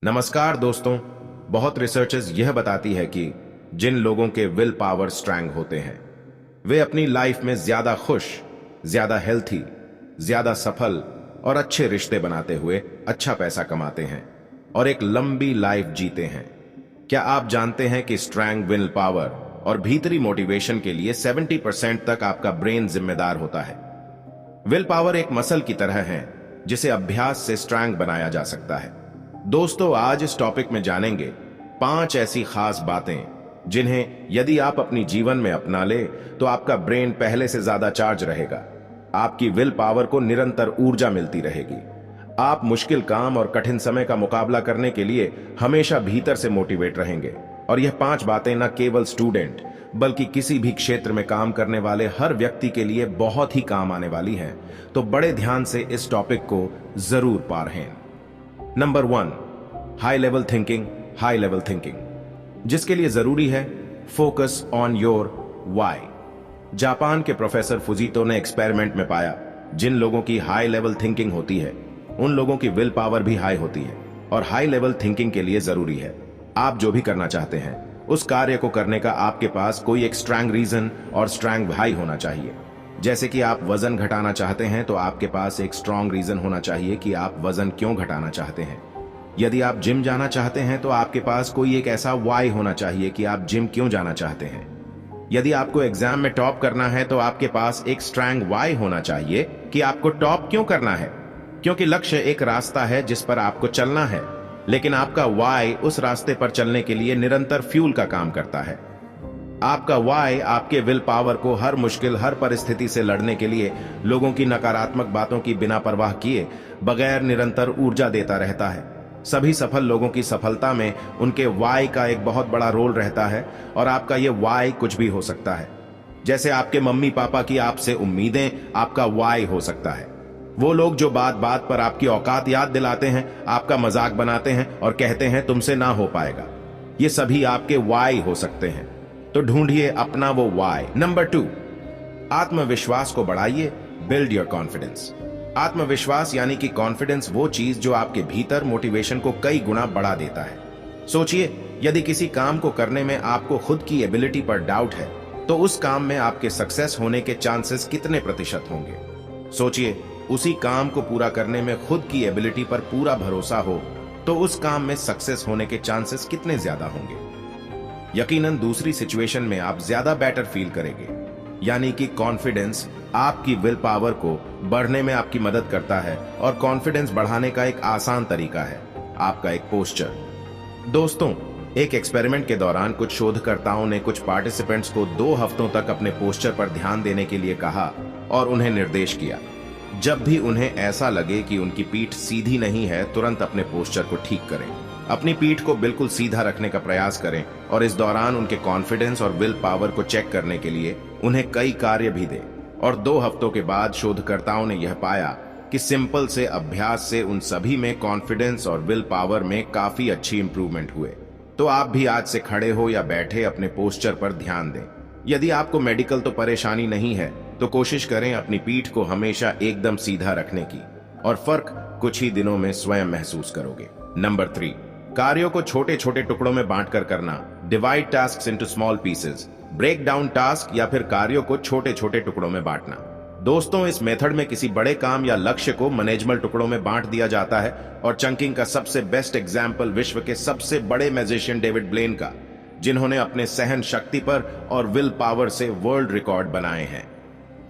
नमस्कार दोस्तों। बहुत रिसर्चेस यह बताती है कि जिन लोगों के विल पावर स्ट्रांग होते हैं वे अपनी लाइफ में ज्यादा खुश, ज्यादा हेल्थी, ज्यादा सफल और अच्छे रिश्ते बनाते हुए अच्छा पैसा कमाते हैं और एक लंबी लाइफ जीते हैं। क्या आप जानते हैं कि स्ट्रांग विल पावर और भीतरी मोटिवेशन के लिए 70% तक आपका ब्रेन जिम्मेदार होता है। विल पावर एक मसल की तरह है जिसे अभ्यास से स्ट्रांग बनाया जा सकता है। दोस्तों, आज इस टॉपिक में जानेंगे 5 ऐसी खास बातें जिन्हें यदि आप अपनी जीवन में अपना ले तो आपका ब्रेन पहले से ज्यादा चार्ज रहेगा, आपकी विल पावर को निरंतर ऊर्जा मिलती रहेगी, आप मुश्किल काम और कठिन समय का मुकाबला करने के लिए हमेशा भीतर से मोटिवेट रहेंगे। और यह 5 बातें न केवल स्टूडेंट बल्कि किसी भी क्षेत्र में काम करने वाले हर व्यक्ति के लिए बहुत ही काम आने वाली हैं। तो बड़े ध्यान से इस टॉपिक को जरूर पढ़ें। Number 1, high level thinking. High level thinking जिसके लिए जरूरी है focus on your why. Japan के प्रोफेसर फुजीतो ने एक्सपेरिमेंट में पाया जिन लोगों की हाई लेवल थिंकिंग होती है उन लोगों की विल पावर भी हाई होती है। और हाई लेवल थिंकिंग के लिए जरूरी है आप जो भी करना चाहते हैं उस कार्य को करने का आपके पास कोई एक स्ट्रांग रीजन और स्ट्रांग वाई होना चाहिए। जैसे कि आप वजन घटाना चाहते हैं तो आपके पास एक स्ट्रांग रीजन होना चाहिए कि आप वजन क्यों घटाना चाहते हैं। यदि आप जिम जाना चाहते हैं तो आपके पास कोई एक ऐसा वाई होना चाहिए कि आप जिम क्यों जाना चाहते हैं। यदि आपको एग्जाम में टॉप करना है तो आपके पास एक स्ट्रांग वाई होना चाहिए कि आपको टॉप क्यों करना है। क्योंकि लक्ष्य एक रास्ता है जिस पर आपको चलना है, लेकिन आपका वाई उस रास्ते पर चलने के लिए निरंतर फ्यूल का काम करता है। आपका वाई आपके विल पावर को हर मुश्किल, हर परिस्थिति से लड़ने के लिए लोगों की नकारात्मक बातों की बिना परवाह किए बगैर निरंतर ऊर्जा देता रहता है। सभी सफल लोगों की सफलता में उनके वाई का एक बहुत बड़ा रोल रहता है और आपका ये वाई कुछ भी हो सकता है। जैसे आपके मम्मी पापा की आपसे उम्मीदें आपका वाई हो सकता है। वो लोग जो बात बात पर आपकी औकात याद दिलाते हैं, आपका मजाक बनाते हैं और कहते हैं तुमसे ना हो पाएगा, ये सभी आपके वाई हो सकते हैं। तो ढूंढिए अपना वो वाई। नंबर 2, आत्मविश्वास को बढ़ाइए। Build your confidence. आत्मविश्वास यानी कि कॉन्फिडेंस वो चीज जो आपके भीतर मोटिवेशन को कई गुना बढ़ा देता है। सोचिए, यदि किसी काम को करने में आपको खुद की एबिलिटी पर डाउट है तो उस काम में आपके सक्सेस होने के चांसेस कितने प्रतिशत होंगे। सोचिए, उसी काम को पूरा करने में खुद की एबिलिटी पर पूरा भरोसा हो तो उस काम में सक्सेस होने के चांसेस कितने ज्यादा होंगे। यकीनन दूसरी सिचुएशन में आप ज्यादा बेटर फील करेंगे। यानी कि कॉन्फिडेंस आपकी विल पावर को बढ़ने में आपकी मदद करता है और कॉन्फिडेंस बढ़ाने का एक आसान तरीका है आपका एक पोस्चर। दोस्तों, एक एक्सपेरिमेंट के दौरान कुछ शोधकर्ताओं ने कुछ पार्टिसिपेंट्स को 2 हफ्तों तक अपने पोस्चर पर ध्यान देने के लिए कहा और उन्हें निर्देश किया जब भी उन्हें ऐसा लगे कि उनकी पीठ सीधी नहीं है तुरंत अपने पोस्चर को ठीक करें, अपनी पीठ को बिल्कुल सीधा रखने का प्रयास करें और इस दौरान उनके कॉन्फिडेंस और विल पावर को चेक करने के लिए उन्हें कई कार्य भी दें। और 2 हफ्तों के बाद शोधकर्ताओं ने यह पाया कि सिंपल से अभ्यास से उन सभी में कॉन्फिडेंस और विल पावर में काफी अच्छी इंप्रूवमेंट हुए। तो आप भी आज से खड़े हो या बैठे अपने पोस्चर पर ध्यान दें। यदि आपको मेडिकल तो परेशानी नहीं है तो कोशिश करें अपनी पीठ को हमेशा एकदम सीधा रखने की और फर्क कुछ ही दिनों में स्वयं महसूस करोगे। नंबर 3, कार्यों को छोटे छोटे टुकड़ों में बांटकर करना। Divide tasks into small pieces. Break down task या फिर कार्यों को छोटे छोटे टुकड़ों में बांटना। दोस्तों, इस मेथड में किसी बड़े काम या लक्ष्य को मैनेजेबल टुकड़ों में बांट दिया जाता है और चंकिंग का सबसे बेस्ट एग्जाम्पल विश्व के सबसे बड़े मैजिशियन डेविड ब्लेन का, जिन्होंने अपने सहन शक्ति पर और विल पावर से वर्ल्ड रिकॉर्ड बनाए हैं।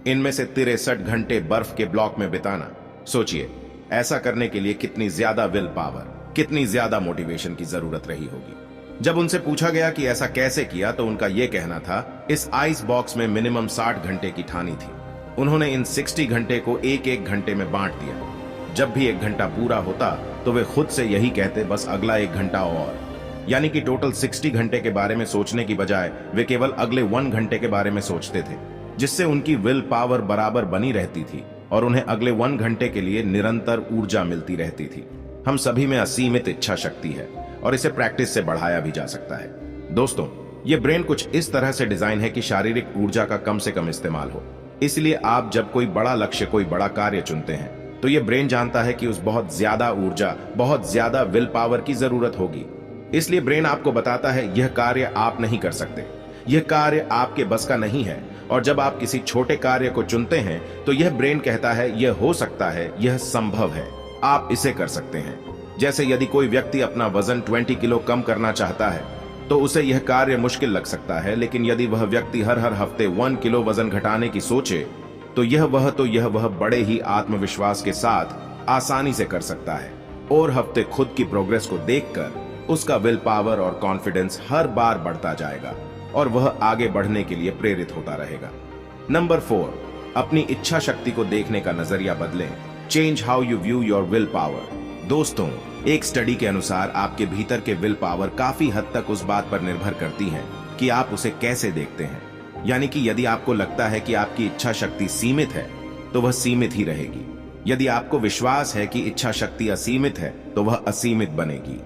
इनमें से 63 घंटे बर्फ के ब्लॉक में बिताना। सोचिए, ऐसा करने के लिए कितनी ज्यादा विल पावर, कितनी ज्यादा मोटिवेशन की जरूरत रही होगी। जब उनसे पूछा गया कि ऐसा कैसे किया तो उनका यह कहना था, इस आइस बॉक्स में मिनिमम 60 घंटे की ठानी थी। उन्होंने इन 60 घंटे को एक घंटे में बांट दिया। जब भी 1 घंटा पूरा होता तो वे खुद से यही कहते, बस अगला 1 घंटा और। यानी कि टोटल 60 घंटे के बारे में सोचने की बजाय वे केवल अगले 1 घंटे के बारे में सोचते थे, जिससे उनकी विल पावर बराबर बनी रहती थी और उन्हें अगले 1 घंटे के लिए निरंतर ऊर्जा मिलती रहती थी। हम सभी में असीमित इच्छा शक्ति है और इसे प्रैक्टिस से बढ़ाया भी जा सकता है। दोस्तों, ये ब्रेन कुछ इस तरह से डिजाइन है कि शारीरिक ऊर्जा का कम से कम इस्तेमाल हो। इसलिए आप जब कोई बड़ा लक्ष्य, कोई बड़ा कार्य चुनते हैं तो ये ब्रेन जानता है कि उस बहुत ज्यादा ऊर्जा, बहुत ज्यादा विल पावर की जरूरत होगी। इसलिए ब्रेन आपको बताता है यह कार्य आप नहीं कर सकते, यह कार्य आपके बस का नहीं है। और जब आप किसी छोटे कार्य को चुनते हैं तो यह ब्रेन कहता है यह हो सकता है, यह संभव है, आप इसे कर सकते हैं। जैसे यदि कोई व्यक्ति अपना वजन 20 किलो कम करना चाहता है तो उसे यह कार्य मुश्किल लग सकता है, लेकिन यदि वह व्यक्ति हर हफ्ते 1 किलो वजन घटाने की सोचे तो यह वह बड़े ही आत्मविश्वास के साथ आसानी से कर सकता है। और हफ्ते खुद की प्रोग्रेस को देखकर उसका विल पावर और कॉन्फिडेंस हर बार बढ़ता जाएगा और वह आगे बढ़ने के लिए प्रेरित होता रहेगा। नंबर 4, अपनी इच्छा शक्ति को देखने का नजरिया बदलें। Change how you view your will power. दोस्तों, एक स्टडी के अनुसार आपके भीतर के विल पावर काफी हद तक उस बात पर निर्भर करती है कि आप उसे कैसे देखते हैं। यानी कि यदि आपको लगता है कि आपकी इच्छा शक्ति सीमित है तो वह सीमित ही रहेगी। यदि आपको विश्वास है कि इच्छा शक्ति असीमित है तो वह असीमित बनेगी।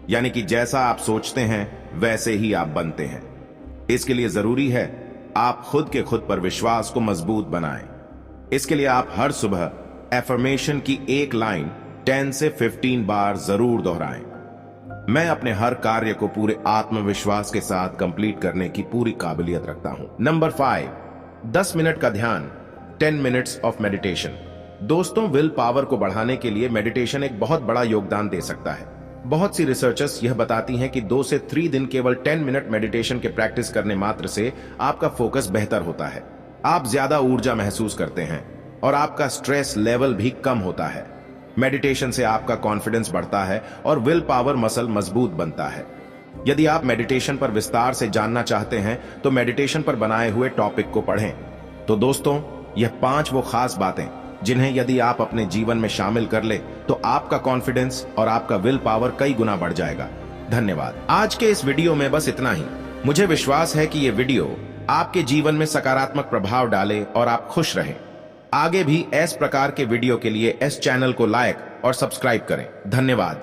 यानी कि जैसा आप सोचते हैं वैसे ही आप बनते हैं। इसके लिए जरूरी है आप खुद पर विश्वास को मजबूत बनाएं। इसके लिए आप हर सुबह एफर्मेशन की एक लाइन 10 से 15 बार जरूर दोहराएं। मैं अपने हर कार्य को पूरे आत्मविश्वास के साथ कंप्लीट करने की पूरी काबिलियत रखता हूं। नंबर 5, 10 मिनट का ध्यान, 10 मिनट्स ऑफ मेडिटेशन। दोस्तों, विल पावर को बढ़ाने के लिए मेडिटेशन एक बहुत बड़ा योगदान दे सकता है। बहुत सी रिसर्चर्स यह बताती हैं कि 2 से 3 दिन केवल 10 मिनट मेडिटेशन के प्रैक्टिस करने मात्र से आपका फोकस बेहतर होता है, आप ज्यादा ऊर्जा महसूस करते हैं और आपका स्ट्रेस लेवल भी कम होता है। मेडिटेशन से आपका कॉन्फिडेंस बढ़ता है और विल पावर मसल मजबूत बनता है। यदि आप मेडिटेशन पर विस्तार से जानना चाहते हैं तो मेडिटेशन पर बनाए हुए टॉपिक को पढ़ें। तो दोस्तों, यह 5 वो खास बातें जिन्हें यदि आप अपने जीवन में शामिल कर ले तो आपका कॉन्फिडेंस और आपका विल पावर कई गुना बढ़ जाएगा। धन्यवाद। आज के इस वीडियो में बस इतना ही। मुझे विश्वास है कि यह वीडियो आपके जीवन में सकारात्मक प्रभाव डाले और आप खुश रहें। आगे भी इस प्रकार के वीडियो के लिए इस चैनल को लाइक और सब्सक्राइब करें। धन्यवाद।